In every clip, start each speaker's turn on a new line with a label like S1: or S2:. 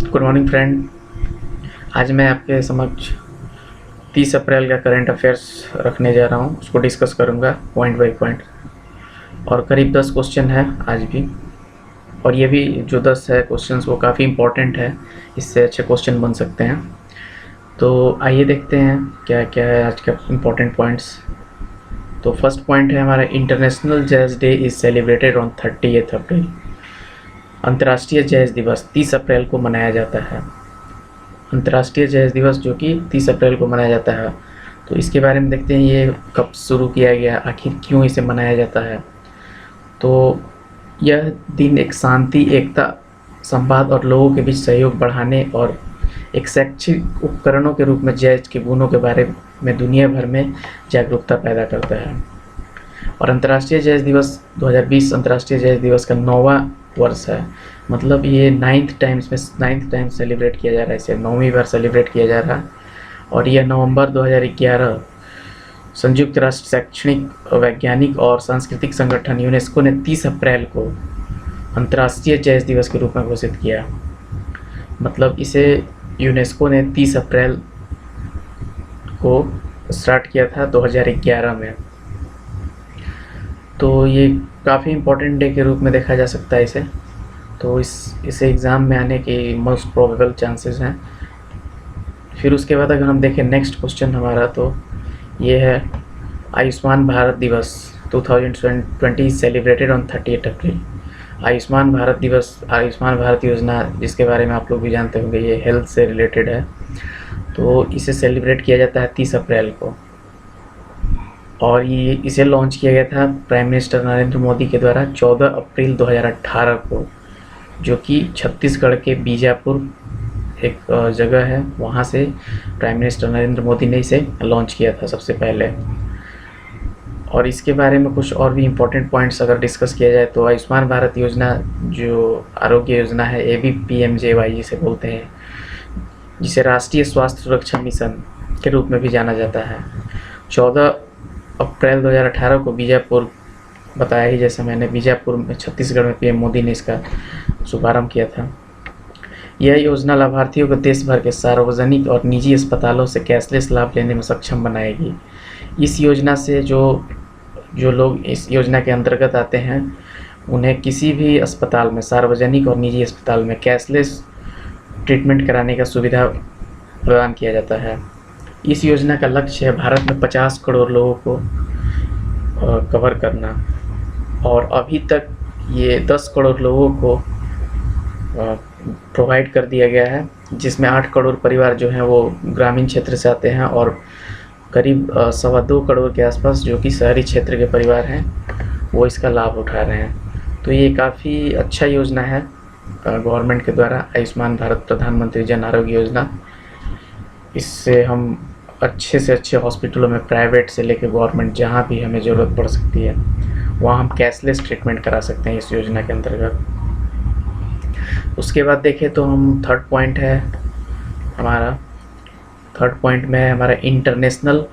S1: Good morning friend. आज मैं आपके समक्ष 30 अप्रैल का करंट अफेयर्स रखने जा रहा हूँ, उसको डिस्कस करूँगा पॉइंट बाय पॉइंट। और करीब 10 क्वेश्चन है आज भी, और ये भी जो 10 है क्वेश्चंस वो काफ़ी इम्पोर्टेंट है, इससे अच्छे क्वेश्चन बन सकते हैं। तो आइए देखते हैं क्या क्या है आज का इम्पोर्टेंट पॉइंट्स। तो फर्स्ट पॉइंट है हमारा, international jazz day is celebrated on 30 अप्रैल। अंतर्राष्ट्रीय जैज़ दिवस 30 अप्रैल को मनाया जाता है। अंतर्राष्ट्रीय जैज़ दिवस जो कि 30 अप्रैल को मनाया जाता है। तो इसके बारे में देखते हैं ये कब शुरू किया गया, आखिर क्यों इसे मनाया जाता है। तो यह दिन एक शांति, एकता, संवाद और लोगों के बीच सहयोग बढ़ाने और एक शैक्षिक उपकरणों के रूप में जैज़ के गुणों के बारे में दुनिया भर में जागरूकता पैदा करता है। और अंतर्राष्ट्रीय जैज़ दिवस 2020 अंतर्राष्ट्रीय जैज़ दिवस का 9वां वर्ष है। मतलब ये 9th टाइम सेलिब्रेट किया जा रहा है, इसे 9वीं बार सेलिब्रेट किया जा रहा है। और यह नवंबर 2011 संयुक्त राष्ट्र शैक्षणिक, वैज्ञानिक और सांस्कृतिक संगठन यूनेस्को ने 30 अप्रैल को अंतर्राष्ट्रीय जैज़ दिवस के रूप में घोषित किया। मतलब इसे यूनेस्को ने 30 अप्रैल को स्टार्ट किया था 2011 में। तो ये काफ़ी इम्पोर्टेंट डे के रूप में देखा जा सकता है इसे। तो इसे एग्ज़ाम में आने के मोस्ट प्रोबेबल चांसेस हैं। फिर उसके बाद अगर हम देखें नेक्स्ट क्वेश्चन हमारा, तो ये है आयुष्मान भारत दिवस 2020 सेलिब्रेटेड ऑन 30 अप्रैल। आयुष्मान भारत दिवस, आयुष्मान भारत योजना, जिसके बारे में आप लोग भी जानते होंगे, ये हेल्थ से रिलेटेड है। तो इसे सेलिब्रेट किया जाता है 30 अप्रैल को। और ये इसे लॉन्च किया गया था प्राइम मिनिस्टर नरेंद्र मोदी के द्वारा 14 अप्रैल 2018 को, जो कि छत्तीसगढ़ के बीजापुर एक जगह है, वहाँ से प्राइम मिनिस्टर नरेंद्र मोदी ने इसे लॉन्च किया था सबसे पहले। और इसके बारे में कुछ और भी इम्पोर्टेंट पॉइंट्स अगर डिस्कस किया जाए तो आयुष्मान भारत योजना जो आरोग्य योजना है, ABPMJY जिसे बोलते हैं, जिसे राष्ट्रीय स्वास्थ्य सुरक्षा मिशन के रूप में भी जाना जाता है। 14 अप्रैल 2018 को बीजापुर, बताया ही जैसे मैंने, बीजापुर में छत्तीसगढ़ में PM मोदी ने इसका शुभारंभ किया था। यह योजना लाभार्थियों को देश भर के सार्वजनिक और निजी अस्पतालों से कैशलेस लाभ लेने में सक्षम बनाएगी। इस योजना से जो लोग इस योजना के अंतर्गत आते हैं, उन्हें किसी भी अस्पताल में, सार्वजनिक और निजी अस्पताल में कैशलेस ट्रीटमेंट कराने का सुविधा प्रदान किया जाता है। इस योजना का लक्ष्य है भारत में 50 करोड़ लोगों को कवर करना, और अभी तक ये 10 करोड़ लोगों को प्रोवाइड कर दिया गया है, जिसमें 8 करोड़ परिवार जो हैं वो ग्रामीण क्षेत्र से आते हैं, और करीब 2.25 करोड़ के आसपास जो कि शहरी क्षेत्र के परिवार हैं वो इसका लाभ उठा रहे हैं। तो ये काफ़ी अच्छा योजना है गवर्नमेंट के द्वारा, आयुष्मान भारत प्रधानमंत्री जन आरोग्य योजना। इससे हम अच्छे से अच्छे हॉस्पिटलों में, प्राइवेट से लेकर गवर्नमेंट, जहाँ भी हमें ज़रूरत पड़ सकती है वहाँ हम कैशलेस ट्रीटमेंट करा सकते हैं इस योजना के अंतर्गत। उसके बाद देखें तो हम थर्ड पॉइंट में है हमारा international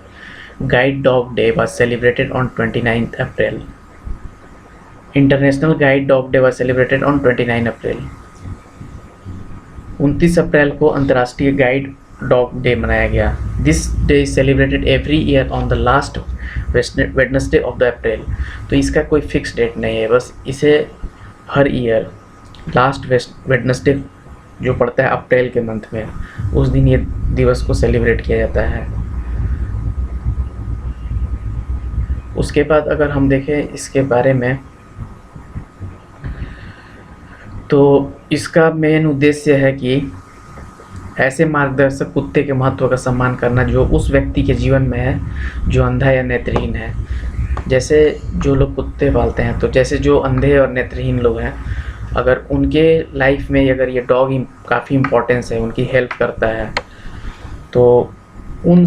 S1: guide dog day was celebrated on 29 April. International guide dog day was celebrated on 29 अप्रैल। 29 अप्रैल को अंतर्राष्ट्रीय गाइड डॉग डे मनाया गया। This day is celebrated every year on the last Wednesday of the April. तो इसका कोई fix date नहीं है, बस इसे हर ईयर लास्ट वेडनेसडे जो पड़ता है अप्रैल के मंथ में, उस दिन ये दिवस को सेलिब्रेट किया जाता है। उसके बाद अगर हम देखें इसके बारे में, तो इसका मेन उद्देश्य है कि ऐसे मार्गदर्शक कुत्ते के महत्व का सम्मान करना जो उस व्यक्ति के जीवन में है जो अंधा या नेत्रहीन है। जैसे जो लोग कुत्ते पालते हैं, तो जैसे जो अंधे और नेत्रहीन लोग हैं, अगर उनके लाइफ में अगर ये डॉग काफ़ी इम्पोर्टेंस है, उनकी हेल्प करता है, तो उन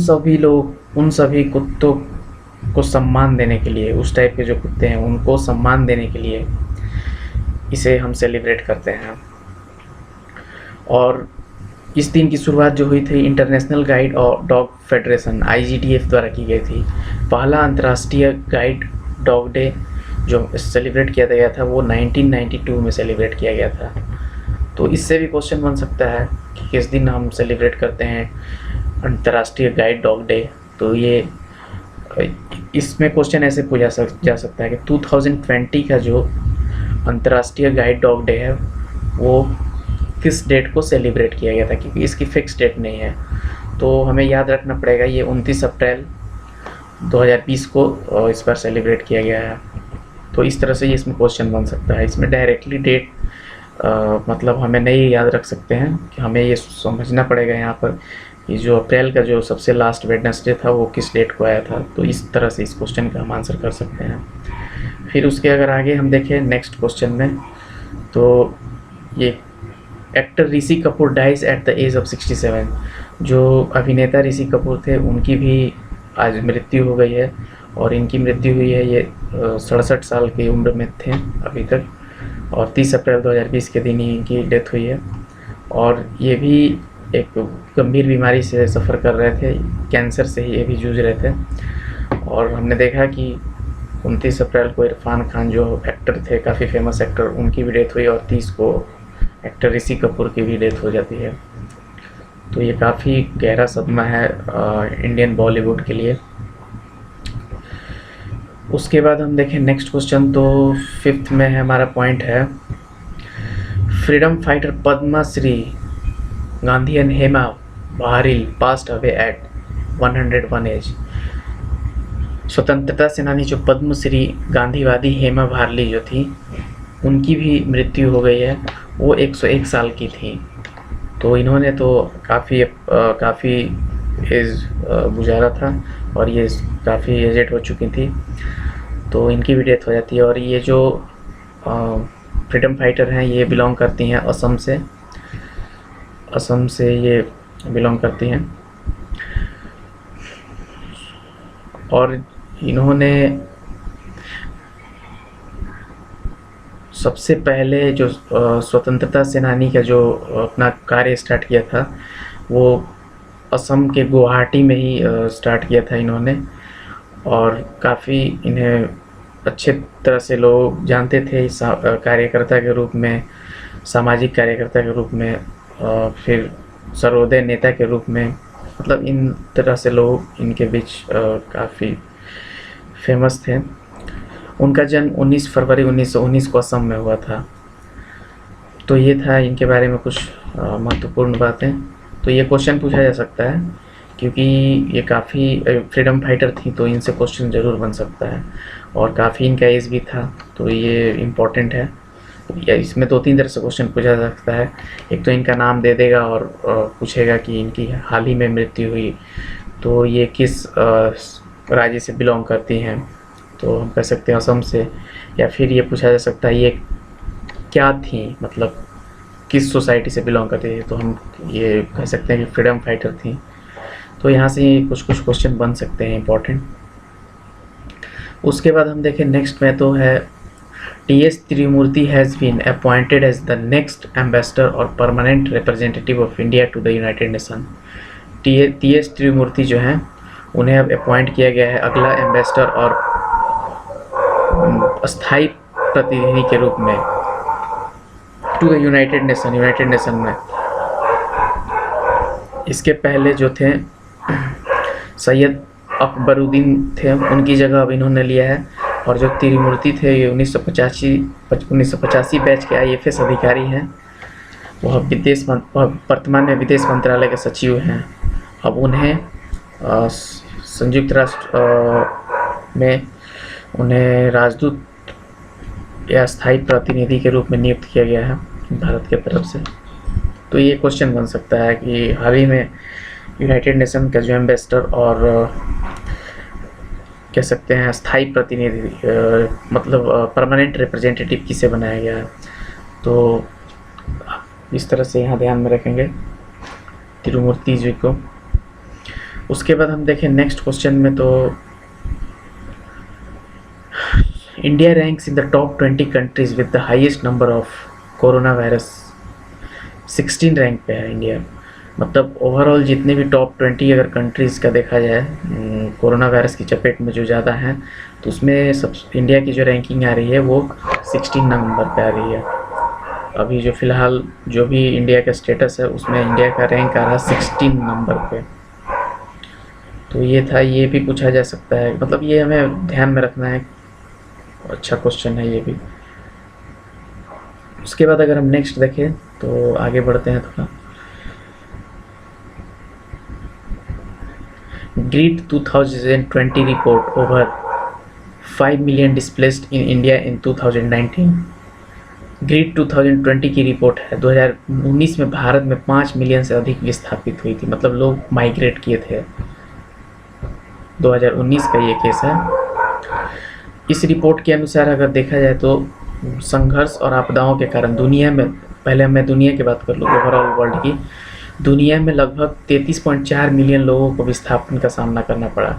S1: सभी कुत्तों को सम्मान देने के लिए, उस टाइप के जो कुत्ते हैं उनको सम्मान देने के लिए इसे हम सेलिब्रेट करते हैं। और इस दिन की शुरुआत जो हुई थी इंटरनेशनल गाइड और डॉग फेडरेशन IGDF द्वारा की गई थी। पहला अंतर्राष्ट्रीय गाइड डॉग डे जो सेलिब्रेट किया गया था वो 1992 में सेलिब्रेट किया गया था। तो इससे भी क्वेश्चन बन सकता है कि किस दिन हम सेलिब्रेट करते हैं अंतर्राष्ट्रीय गाइड डॉग डे। तो ये इसमें क्वेश्चन ऐसे पूछा जा सकता है कि 2020 का जो अंतर्राष्ट्रीय गाइड डॉग डे है वो किस डेट को सेलिब्रेट किया गया था, क्योंकि इसकी फिक्स डेट नहीं है। तो हमें याद रखना पड़ेगा ये 29 अप्रैल 2020 को इस बार सेलिब्रेट किया गया है। तो इस तरह से ये इसमें क्वेश्चन बन सकता है। इसमें डायरेक्टली डेट मतलब हमें नहीं याद रख सकते हैं, कि हमें ये समझना पड़ेगा यहाँ पर कि जो अप्रैल का जो सबसे लास्ट वेडनेसडे था वो किस डेट को आया था। तो इस तरह से इस क्वेश्चन का हम आंसर कर सकते हैं। फिर उसके अगर आगे हम देखें नेक्स्ट क्वेश्चन में, तो ये actor Rishi Kapoor dies at the age of 67। जो अभिनेता ऋषि कपूर थे उनकी भी आज मृत्यु हो गई है, और इनकी मृत्यु हुई है ये 67 साल की उम्र में थे अभी तक, और 30 अप्रैल 2020 के दिन ही इनकी डेथ हुई है। और ये भी एक गंभीर बीमारी से सफ़र कर रहे थे, कैंसर से ही ये भी जूझ रहे थे। और हमने देखा कि 29 अप्रैल को इरफान खान जो एक्टर थे, काफ़ी फेमस एक्टर, उनकी भी डेथ हुई, और 30 को एक्टर ऋषि कपूर की भी डेथ हो जाती है। तो ये काफ़ी गहरा सदमा है इंडियन बॉलीवुड के लिए। उसके बाद हम देखें नेक्स्ट क्वेश्चन, तो 5th में है हमारा पॉइंट है, freedom fighter Padma Shri Gandhian Hema Bharali passed away at 101 age. स्वतंत्रता सेनानी जो पद्मश्री गांधीवादी हेमा बहारिल जो थी, उनकी भी मृत्यु हो गई है। वो 101 साल की थी। तो इन्होंने तो काफ़ी एज गुजारा था, और ये काफ़ी एजेड हो चुकी थी, तो इनकी भी डेथ हो जाती है। और ये जो फ्रीडम फाइटर हैं ये बिलोंग करती हैं असम से ये बिलोंग करती हैं। और इन्होंने सबसे पहले जो स्वतंत्रता सेनानी का जो अपना कार्य स्टार्ट किया था वो असम के गुवाहाटी में ही स्टार्ट किया था इन्होंने। और काफ़ी इन्हें अच्छे तरह से लोग जानते थे कार्यकर्ता के रूप में, सामाजिक कार्यकर्ता के रूप में, फिर सर्वोदय नेता के रूप में, मतलब इन तरह से लोग इनके बीच काफ़ी फेमस थे। उनका जन्म 19 फरवरी 1919 को असम में हुआ था। तो ये था इनके बारे में कुछ महत्वपूर्ण बातें। तो ये क्वेश्चन पूछा जा सकता है, क्योंकि ये काफ़ी फ्रीडम फाइटर थी, तो इनसे क्वेश्चन ज़रूर बन सकता है। और काफ़ी इनका एज भी था, तो ये इम्पोर्टेंट है। या इसमें 2-3 तरह से क्वेश्चन पूछा जा सकता है। एक तो इनका नाम दे देगा और पूछेगा कि इनकी हाल ही में मृत्यु हुई, तो ये किस राज्य से बिलोंग करती हैं, तो हम कह सकते हैं असम से। या फिर ये पूछा जा सकता है ये क्या थी, मतलब किस सोसाइटी से बिलोंग करती थी, तो हम ये कह सकते हैं कि फ्रीडम फाइटर थी। तो यहाँ से कुछ क्वेश्चन बन सकते हैं इंपॉर्टेंट। उसके बाद हम देखें नेक्स्ट में, तो है T S. Tirumurti has been appointed as the next ambassador और permanent representative of India to the United Nation. T S. Tirumurti जो हैं उन्हें अब अपॉइंट किया गया है अगला एम्बेसडर और अस्थायी प्रतिनिधि के रूप में टू द यूनाइटेड नेशन में। इसके पहले जो थे सैयद अकबरुद्दीन थे, उनकी जगह अब इन्होंने लिया है। और जो त्रिमूर्ति थे ये 1985 बैच के IFS अधिकारी हैं। वह वर्तमान में विदेश मंत्रालय के सचिव हैं। अब उन्हें संयुक्त राष्ट्र में उन्हें राजदूत या स्थायी प्रतिनिधि के रूप में नियुक्त किया गया है भारत के तरफ से। तो ये क्वेश्चन बन सकता है कि हाल ही में यूनाइटेड नेशन का जो एम्बेसडर और कह सकते हैं स्थायी प्रतिनिधि मतलब परमानेंट रिप्रेजेंटेटिव किसे बनाया गया है। तो इस तरह से यहाँ ध्यान में रखेंगे त्रिमूर्ति जी को। उसके बाद हम देखें नेक्स्ट क्वेश्चन में, तो India ranks in the top 20 countries with the highest number of corona virus. 16 rank पे है इंडिया। मतलब ओवरऑल जितने भी टॉप 20 अगर कंट्रीज़ का देखा जाए कोरोना वायरस की चपेट में जो ज़्यादा हैं, तो उसमें सब इंडिया की जो रैंकिंग आ रही है वो 16 नंबर पे आ रही है। अभी जो फ़िलहाल जो भी इंडिया का स्टेटस है उसमें इंडिया का रैंक आ रहा है 16 नंबर पे। तो ये था, ये भी पूछा जा सकता है, मतलब ये हमें ध्यान में रखना है। अच्छा क्वेश्चन है ये भी। उसके बाद अगर हम नेक्स्ट देखें तो आगे बढ़ते हैं थोड़ा। GRID 2020 report over 5 million displaced in India in 2019। GRID 2020 की रिपोर्ट है, 2019 में भारत में 5 मिलियन से अधिक विस्थापित हुई थी, मतलब लोग माइग्रेट किए थे। 2019 का ये केस है। इस रिपोर्ट के अनुसार अगर देखा जाए तो संघर्ष और आपदाओं के कारण दुनिया में, पहले मैं दुनिया की बात कर लूँ, ओवरऑल वर्ल्ड की, दुनिया में लगभग 33.4 मिलियन लोगों को विस्थापन का सामना करना पड़ा।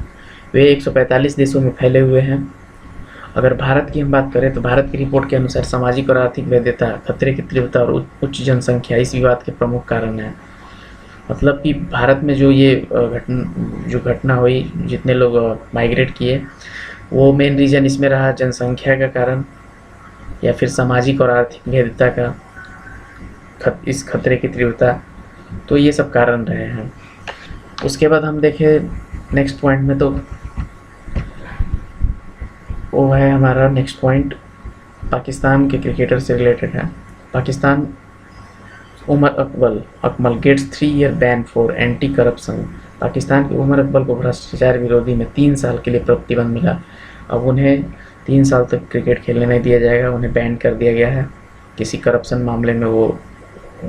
S1: वे 145 देशों में फैले हुए हैं। अगर भारत की हम बात करें तो भारत की रिपोर्ट के अनुसार सामाजिक और आर्थिक वैधता, खतरे की तीव्रता और उच्च जनसंख्या इस विवाद के प्रमुख कारण हैं। मतलब कि भारत में जो ये घटना हुई, जितने लोग माइग्रेट किए, वो मेन रीज़न इसमें रहा जनसंख्या का कारण या फिर सामाजिक और आर्थिक वैधता का इस खतरे की तीव्रता, तो ये सब कारण रहे हैं। उसके बाद हम देखें नेक्स्ट पॉइंट में, तो वो है हमारा नेक्स्ट पॉइंट पाकिस्तान के क्रिकेटर से रिलेटेड है। Pakistan Umar Akmal gets 3 year ban for anti corruption. Pakistan के उमर अकमल को भ्रष्टाचार विरोधी में 3 साल के लिए प्रतिबंध मिला। अब उन्हें 3 साल तक क्रिकेट खेलने नहीं दिया जाएगा, उन्हें बैन कर दिया गया है। किसी करप्शन मामले में वो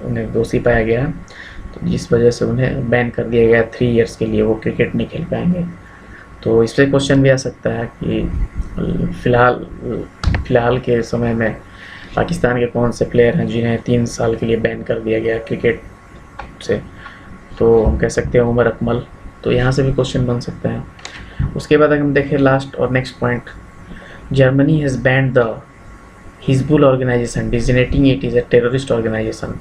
S1: उन्हें दोषी पाया गया है, तो जिस वजह से उन्हें बैन कर दिया गया 3 ईयर्स के लिए, वो क्रिकेट नहीं खेल पाएंगे। तो इस पर क्वेश्चन भी आ सकता है कि फ़िलहाल के समय में पाकिस्तान के कौन से प्लेयर हैं जिन्हें 3 साल के लिए बैन कर दिया गया क्रिकेट से। तो हम कह सकते हैं उमर अकमल, तो यहाँ से भी क्वेश्चन बन सकता है। उसके बाद अगर हम देखें लास्ट और next point, Germany has banned the Hezbollah organisation designating it is a terrorist organisation.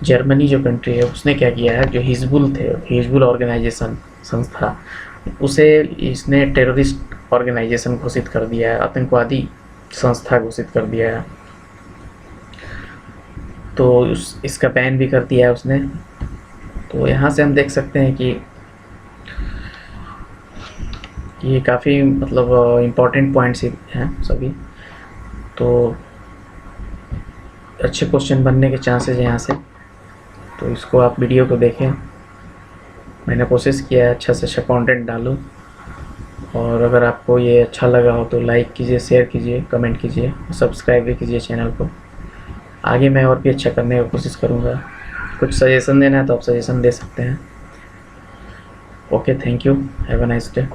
S1: Germany जो कंट्री है उसने क्या किया है, जो हिजबुल ऑर्गेनाइजेशन संस्था, उसे इसने टेररिस्ट ऑर्गेनाइजेशन घोषित कर दिया है, आतंकवादी संस्था घोषित कर दिया है। तो इसका बैन भी कर दिया है उसने। तो यहाँ से हम देख सकते हैं कि ये काफ़ी मतलब इम्पॉर्टेंट पॉइंट्स हैं सभी। तो अच्छे क्वेश्चन बनने के चांसेस हैं यहाँ से, तो इसको आप वीडियो को देखें। मैंने कोशिश किया है अच्छा से अच्छा कंटेंट डालूं, और अगर आपको ये अच्छा लगा हो तो लाइक कीजिए, शेयर कीजिए, कमेंट कीजिए, सब्सक्राइब भी कीजिए चैनल को। आगे मैं और भी अच्छा करने की कोशिश करूँगा। कुछ सजेशन देना है तो आप सजेशन दे सकते हैं। Okay, thank you, have a nice day.